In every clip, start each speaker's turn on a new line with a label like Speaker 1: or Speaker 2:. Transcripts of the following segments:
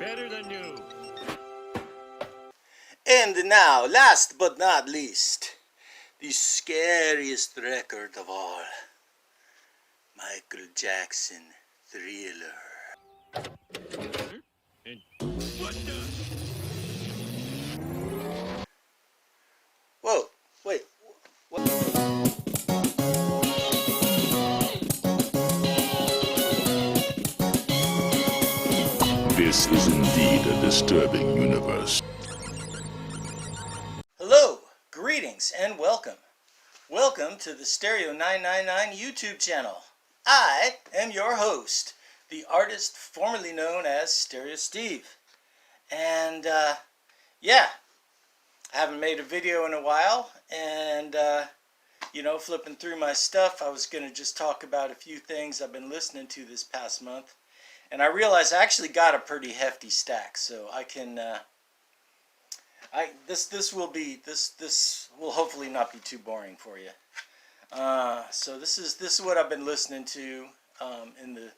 Speaker 1: Better than new.
Speaker 2: And now, last but not least, the scariest record of all, Michael Jackson, Thriller.
Speaker 1: And what the?
Speaker 2: Whoa, wait, what?
Speaker 3: This is indeed a disturbing universe.
Speaker 2: Hello, greetings, and welcome. Welcome to the Stereo 999 YouTube channel. I am your host, the artist formerly known as Stereo Steve. And, yeah, I haven't made a video in a while, and, flipping through my stuff, I was going to just talk about a few things I've been listening to this past month. And I realized I actually got a pretty hefty stack, so I can, this will hopefully not be too boring for you. So this is what I've been listening to in the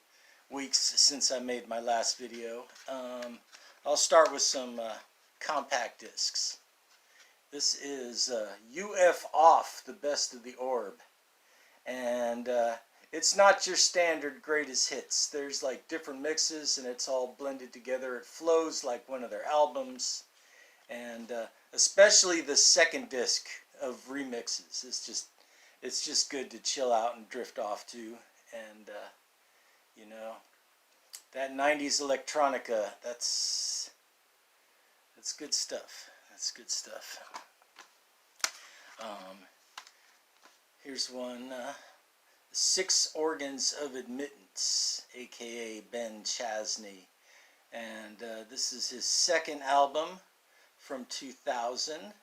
Speaker 2: weeks since I made my last video. I'll start with some compact discs. This is UF Off, the Best of the Orb, and it's not your standard greatest hits. There's like different mixes, and it's all blended together. It flows like one of their albums. And especially the second disc of remixes, it's just good to chill out and drift off to. And that 90s electronica, that's good stuff. That's good stuff. Here's one, Six Organs of Admittance, aka Ben Chasney, and this is his second album from 2000,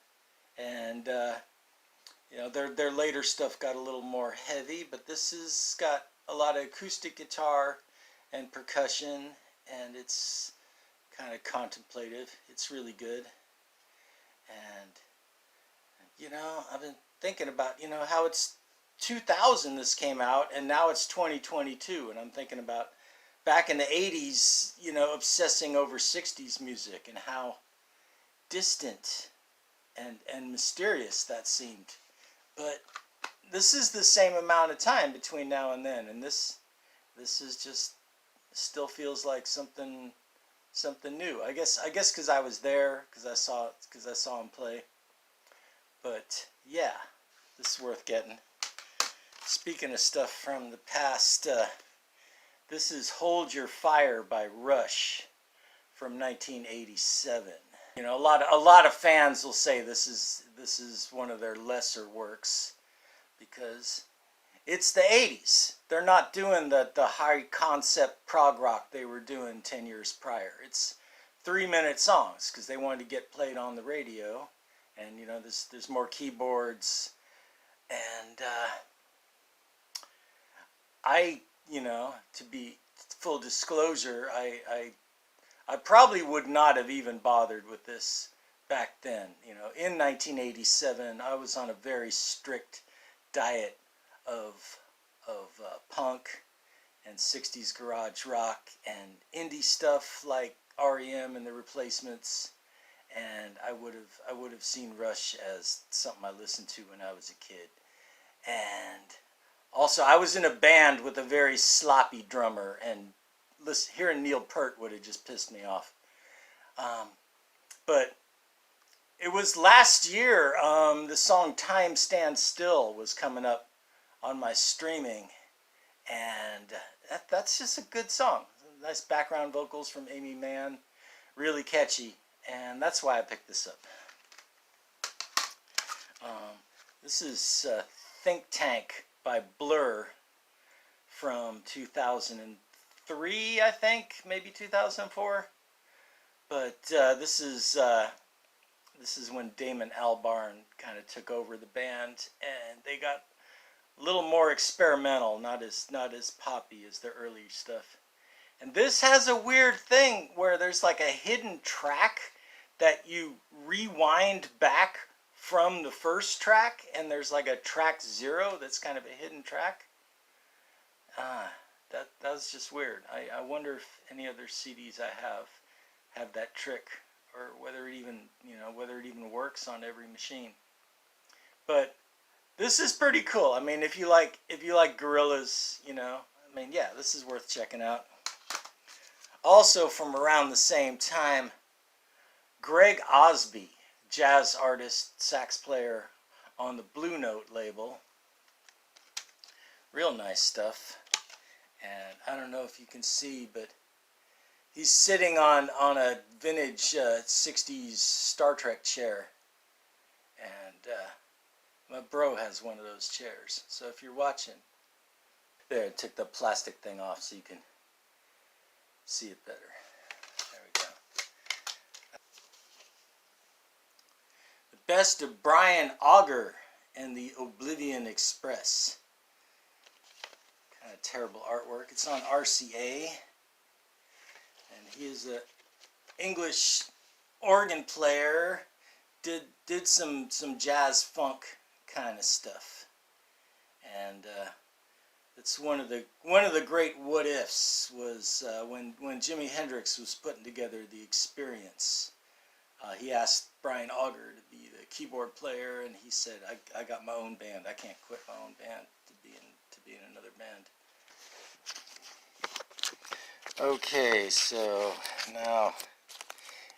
Speaker 2: and their later stuff got a little more heavy, but this has got a lot of acoustic guitar and percussion, and it's kind of contemplative. It's really good. And I've been thinking about how it's 2000 this came out, and now it's 2022, and I'm thinking about back in the 80s, obsessing over 60s music and how distant and mysterious that seemed. But this is the same amount of time between now and then, and this is just still feels like something new. I guess because I was there, because I saw him play. But yeah, this is worth getting. Speaking of stuff from the past, this is Hold Your Fire by Rush from 1987. A lot of fans will say this is one of their lesser works because it's the 80s. They're not doing the high concept prog rock they were doing 10 years prior. It's 3-minute songs because they wanted to get played on the radio, and there's more keyboards, and to be full disclosure, I probably would not have even bothered with this back then. In 1987, I was on a very strict diet of punk and 60s garage rock and indie stuff like REM and the Replacements, and I would have seen Rush as something I listened to when I was a kid. And also, I was in a band with a very sloppy drummer, and hearing Neil Peart would have just pissed me off. But it was last year, the song Time Stands Still was coming up on my streaming, and that's just a good song. Nice background vocals from Amy Mann, really catchy, and that's why I picked this up. This is Think Tank by Blur from 2003, I think, maybe 2004. But this is when Damon Albarn kind of took over the band, and they got a little more experimental, not as poppy as their early stuff. And this has a weird thing where there's like a hidden track that you rewind back from the first track, and there's like a track 0 that's kind of a hidden track. That was just weird. I wonder if any other CDs I have have that trick, or whether it even, whether it even works on every machine. But this is pretty cool. I mean, if you like gorillas, I mean, yeah, this is worth checking out. Also from around the same time, Greg Osby, jazz artist, sax player on the Blue Note label. Real nice stuff. And I don't know if you can see, but he's sitting on a vintage 60s Star Trek chair. And my bro has one of those chairs. So if you're watching, there, I took the plastic thing off so you can see it better. There we go. The best of Brian Auger and the Oblivion Express. Kind of terrible artwork. It's on RCA. And he is an English organ player. Did some jazz funk kind of stuff. And it's one of the great what ifs was when Jimi Hendrix was putting together the Experience. He asked Brian Auger to be the keyboard player, and he said, "I got my own band. I can't quit my own band to be in another band." Okay, so now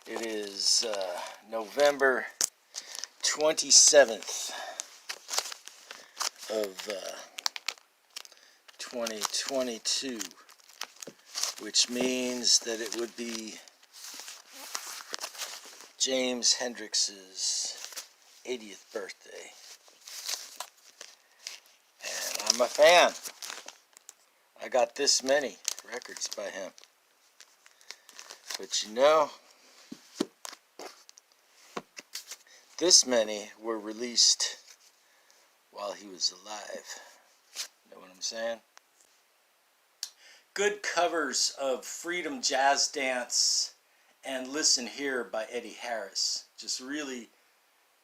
Speaker 2: it is November 27th of 2022, which means that it would be James Hendrix's 80th birthday. And I'm a fan. I got this many records by him. But this many were released while he was alive. Know what I'm saying? Good covers of Freedom Jazz Dance and Listen Here by Eddie Harris. Just really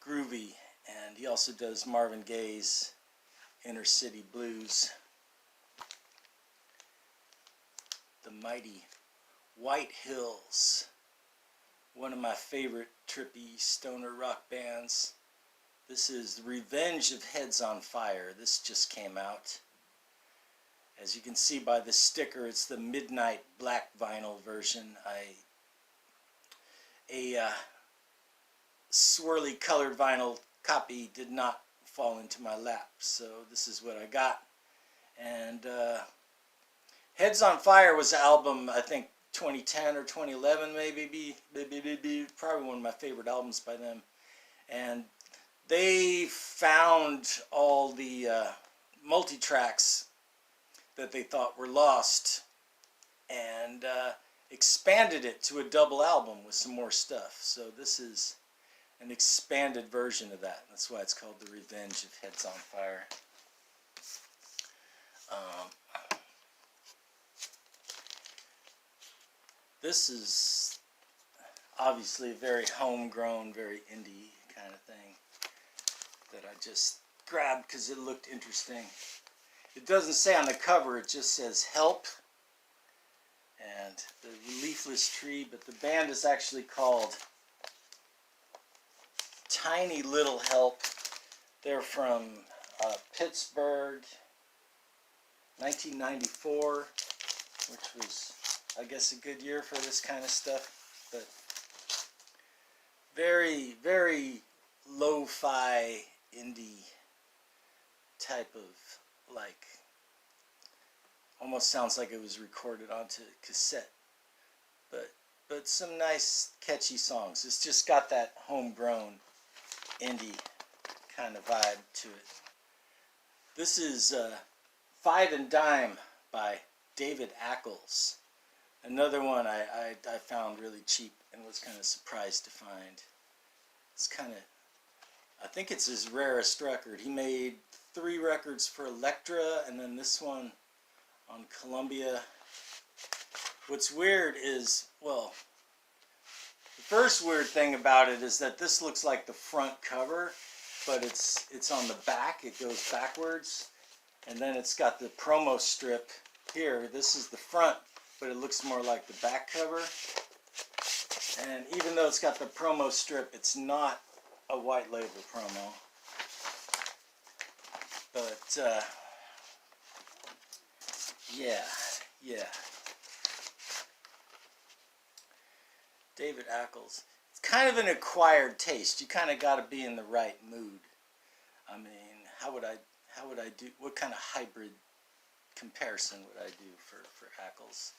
Speaker 2: groovy. And he also does Marvin Gaye's Inner City Blues. The mighty White Hills. One of my favorite trippy stoner rock bands. This is Revenge of Heads on Fire. This just came out. As you can see by the sticker, it's the midnight black vinyl version. A swirly colored vinyl copy did not fall into my lap, so this is what I got. And Heads on Fire was an album, I think 2010 or 2011 maybe, probably one of my favorite albums by them. And they found all the multi-tracks that they thought were lost and expanded it to a double album with some more stuff. So this is an expanded version of that. That's why it's called The Revenge of Heads on Fire. This is obviously a very homegrown, very indie kind of thing that I just grabbed because it looked interesting. It doesn't say on the cover, it just says Help and the leafless tree, but the band is actually called Tiny Little Help. They're from Pittsburgh, 1994, which was, I guess, a good year for this kind of stuff, but very, very lo-fi indie type of, like, almost sounds like it was recorded onto cassette, but some nice catchy songs. It's just got that homegrown indie kind of vibe to it. This is Five and Dime by David Ackles. Another one I found really cheap and was kind of surprised to find. It's kind of, I think it's his rarest record. He made 3 records for Elektra and then this one on Columbia. What's weird is, well, the first weird thing about it is that this looks like the front cover, but it's on the back. It goes backwards, and then it's got the promo strip here. This is the front, but it looks more like the back cover. And even though it's got the promo strip, it's not a white label promo. But yeah. David Ackles. It's kind of an acquired taste. You kind of got to be in the right mood. I mean, how would I do? What kind of hybrid comparison would I do for Ackles?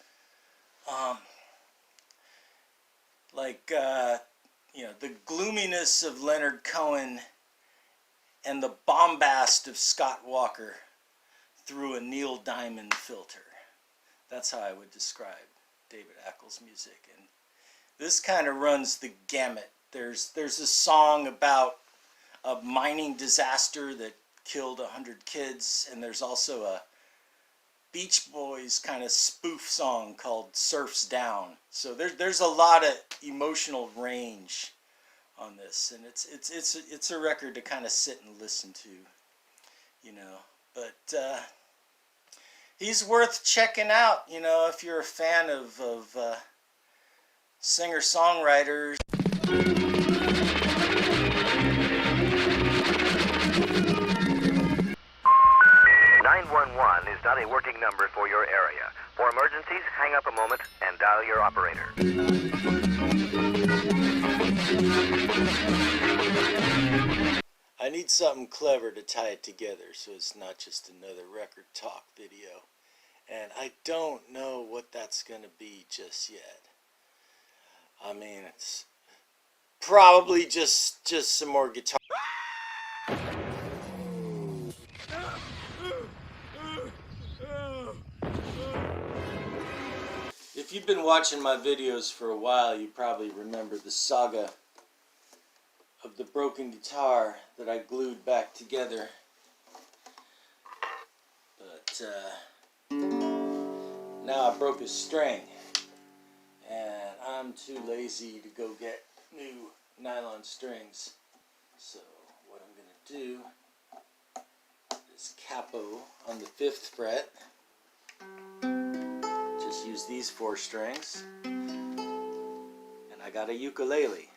Speaker 2: You know, the gloominess of Leonard Cohen and the bombast of Scott Walker through a Neil Diamond filter. That's how I would describe David Ackles' music. And this kind of runs the gamut. There's a song about a mining disaster that killed 100 kids, and there's also a Beach Boys kind of spoof song called Surf's Down. So there's a lot of emotional range on this, and it's a record to kind of sit and listen to, you know. But he's worth checking out, you know, if you're a fan of singer-songwriters.
Speaker 4: 911 is not a working number for your area. For emergencies, hang up a moment and dial your operator.
Speaker 2: I need something clever to tie it together so it's not just another record talk video. And I don't know what that's going to be just yet. I mean, it's probably just some more guitar. If you've been watching my videos for a while, you probably remember the saga of the broken guitar that I glued back together. But now I broke a string, and I'm too lazy to go get new nylon strings. So what I'm going to do is capo on the 5th fret. Just use these 4 strings, and I got a ukulele.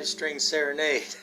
Speaker 2: 5-string Serenade.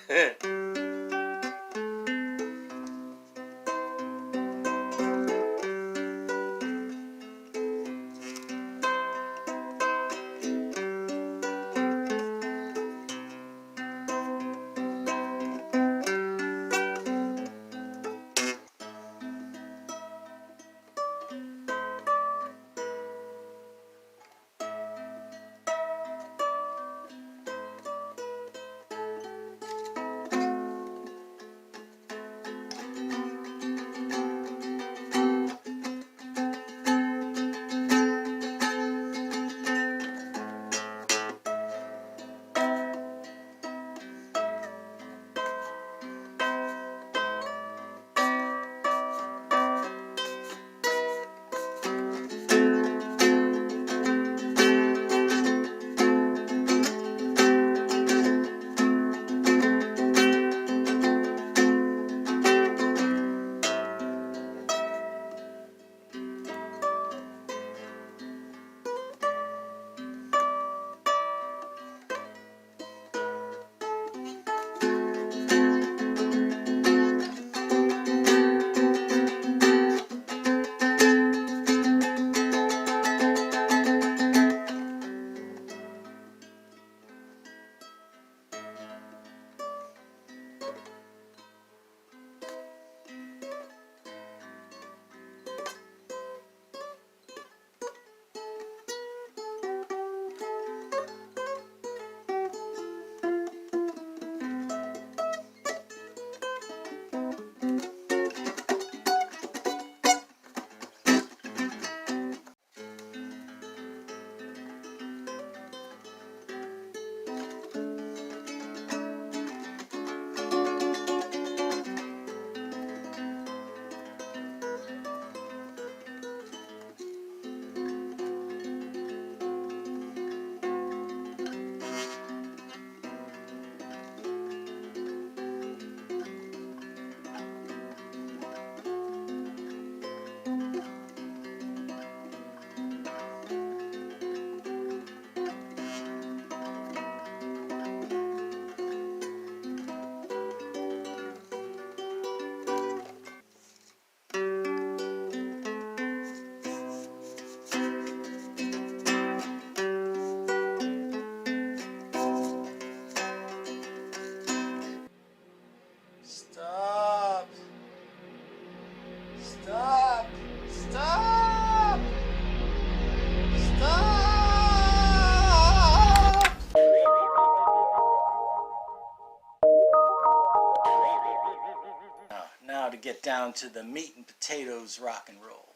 Speaker 2: down to the meat and potatoes rock and roll.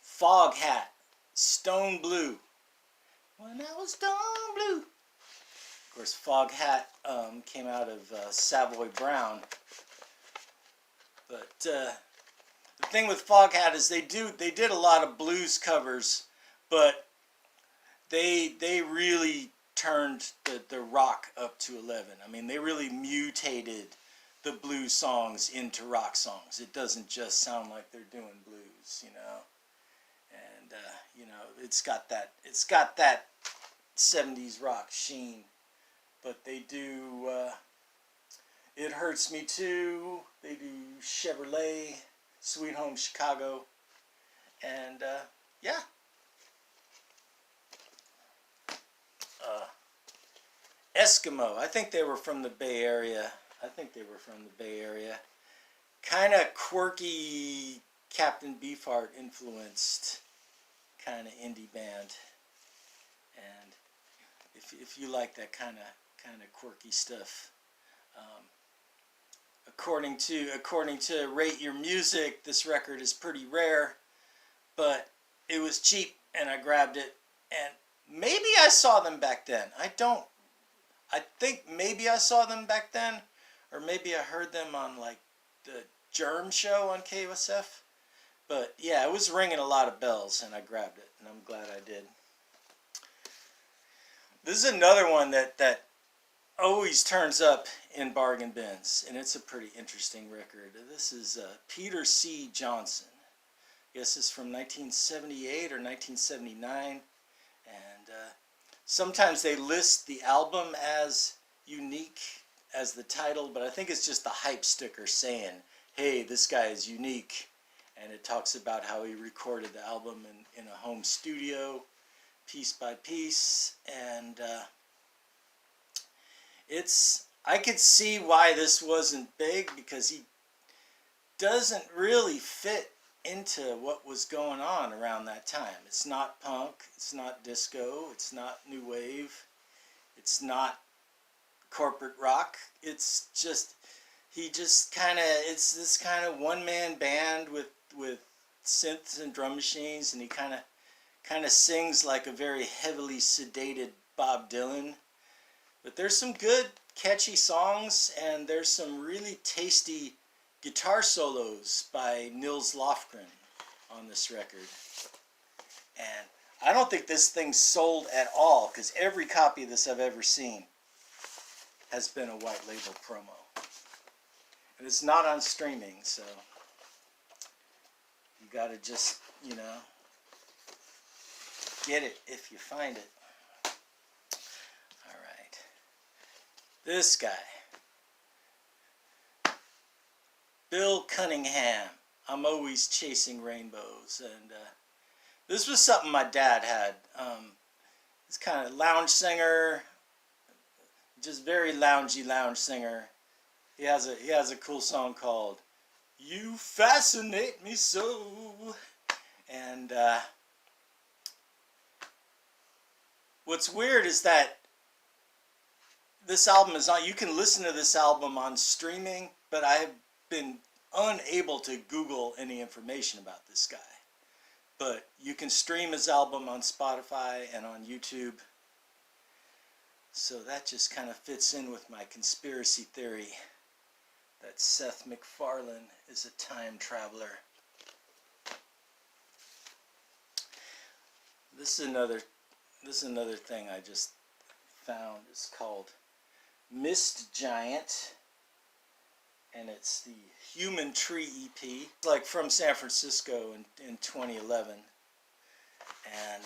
Speaker 2: Fog Hat, Stone Blue. When I was Stone Blue. Of course, Fog Hat came out of Savoy Brown. But the thing with Fog Hat is they did a lot of blues covers, but they really turned the rock up to 11. I mean, they really mutated the blues songs into rock songs. It doesn't just sound like they're doing blues, you know. And you know, it's got that 70s rock sheen. But they do It Hurts Me Too. They do Chevrolet, Sweet Home Chicago, and yeah. Eskimo. I think they were from the Bay Area. Kind of quirky, Captain Beefheart influenced kind of indie band. And if you like that kind of quirky stuff, according to Rate Your Music, this record is pretty rare, but it was cheap and I grabbed it. And maybe I saw them back then. I think maybe I saw them back then, or maybe I heard them on like the Germ show on KUSF. But yeah, it was ringing a lot of bells and I grabbed it, and I'm glad I did. This is another one that always turns up in bargain bins, and it's a pretty interesting record. This is Peter C. Johnson. I guess it's from 1978 or 1979, and sometimes they list the album as unique as the title, but I think it's just the hype sticker saying, hey, this guy is unique. And it talks about how he recorded the album in a home studio, piece by piece. And I could see why this wasn't big, because he doesn't really fit into what was going on around that time. It's not punk, it's not disco, it's not new wave, it's not corporate rock. It's just, it's this kind of one-man band with synths and drum machines, and he kind of sings like a very heavily sedated Bob Dylan. But there's some good catchy songs, and there's some really tasty guitar solos by Nils Lofgren on this record. And I don't think this thing sold at all, because every copy of this I've ever seen has been a white label promo. And it's not on streaming, so you gotta just, you know, get it if you find it. Alright. This guy. Bill Cunningham. I'm Always Chasing Rainbows. And this was something my dad had. This kind of lounge singer. Just very loungy lounge singer. He has a cool song called You Fascinate Me So. And what's weird is that this album is on, you can listen to this album on streaming, but I have been unable to Google any information about this guy. But you can stream his album on Spotify and on YouTube. So that just kind of fits in with my conspiracy theory that Seth MacFarlane is a time traveler. This is another thing I just found. It's called Mist Giant, and it's the Human Tree EP, like from San Francisco in 2011. And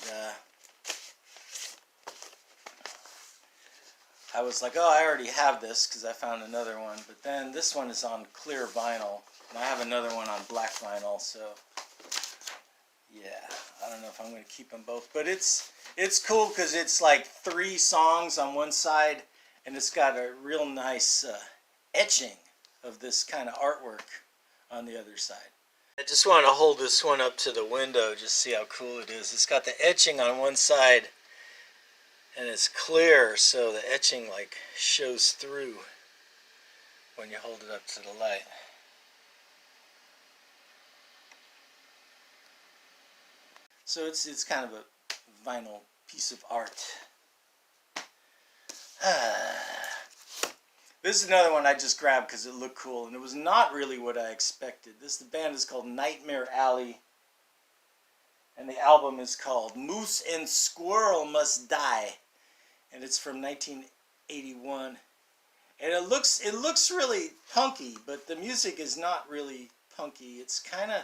Speaker 2: I was like, oh, I already have this because I found another one. But then this one is on clear vinyl, and I have another one on black vinyl. So yeah, I don't know if I'm going to keep them both. But it's cool because it's like 3 songs on one side, and it's got a real nice etching of this kind of artwork on the other side. I just want to hold this one up to the window, just see how cool it is. It's got the etching on one side, and it's clear, so the etching like shows through when you hold it up to the light. So it's kind of a vinyl piece of art. This is another one I just grabbed because it looked cool, and it was not really what I expected. The band is called Nightmare Alley, and the album is called Moose and Squirrel Must Die, and it's from 1981. And it looks really punky, but the music is not really punky. It's kind of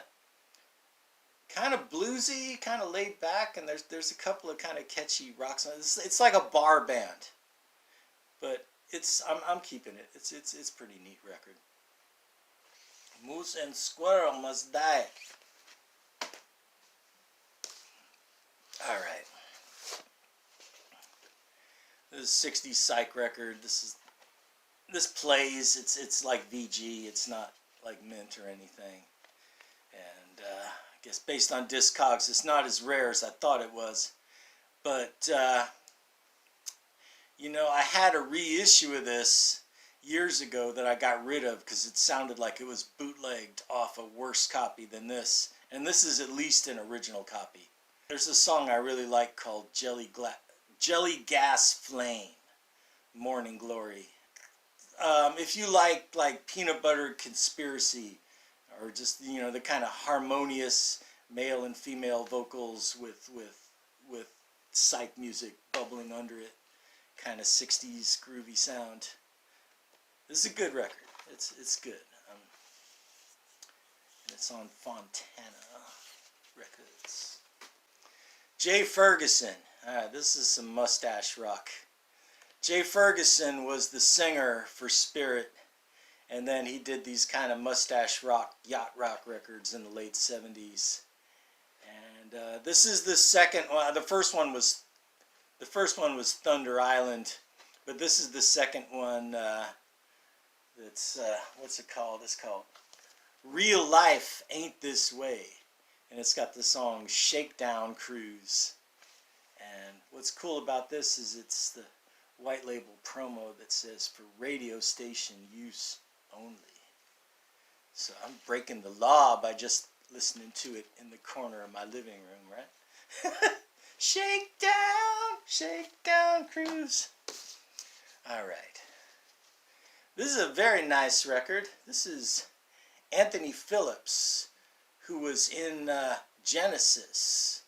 Speaker 2: bluesy, kind of laid back, and there's a couple of kind of catchy rock songs. It's like a bar band, but I'm keeping it. It's a pretty neat record. Moose and Squirrel Must Die. All right. This is a 60s psych record. This plays. It's like VG. It's not like Mint or anything. And I guess based on Discogs, it's not as rare as I thought it was. But you know, I had a reissue of this years ago that I got rid of because it sounded like it was bootlegged off a worse copy than this. And this is at least an original copy. There's a song I really like called Jelly Gas Flame, Morning Glory. If you like Peanut Butter Conspiracy, or just, you know, the kind of harmonious male and female vocals with psych music bubbling under it, kind of 60s groovy sound. This is a good record. It's good. And it's on Fontana Records. Jay Ferguson. This is some mustache rock. Jay Ferguson was the singer for Spirit, and then he did these kind of mustache rock, yacht rock records in the late 70s. And this is the second one. The first one was Thunder Island, but this is the second one. That's what's it called? It's called Real Life Ain't This Way, and it's got the song Shakedown Cruise. And what's cool about this is it's the white label promo that says for radio station use only. So I'm breaking the law by just listening to it in the corner of my living room, right? Shakedown Cruise. All right. This is a very nice record. This is Anthony Phillips, who was in Genesis.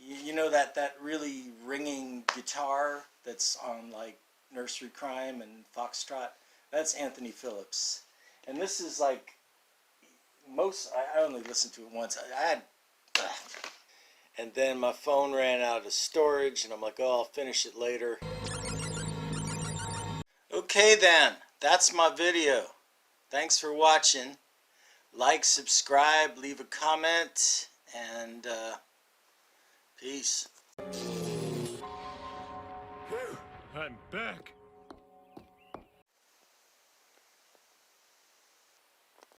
Speaker 2: You know that really ringing guitar that's on like Nursery Crime and Foxtrot? That's Anthony Phillips. And this is like I only listened to it once. And then my phone ran out of storage, and I'm like, oh, I'll finish it later. Okay then, that's my video. Thanks for watching. Like, subscribe, leave a comment, and peace.
Speaker 1: I'm back.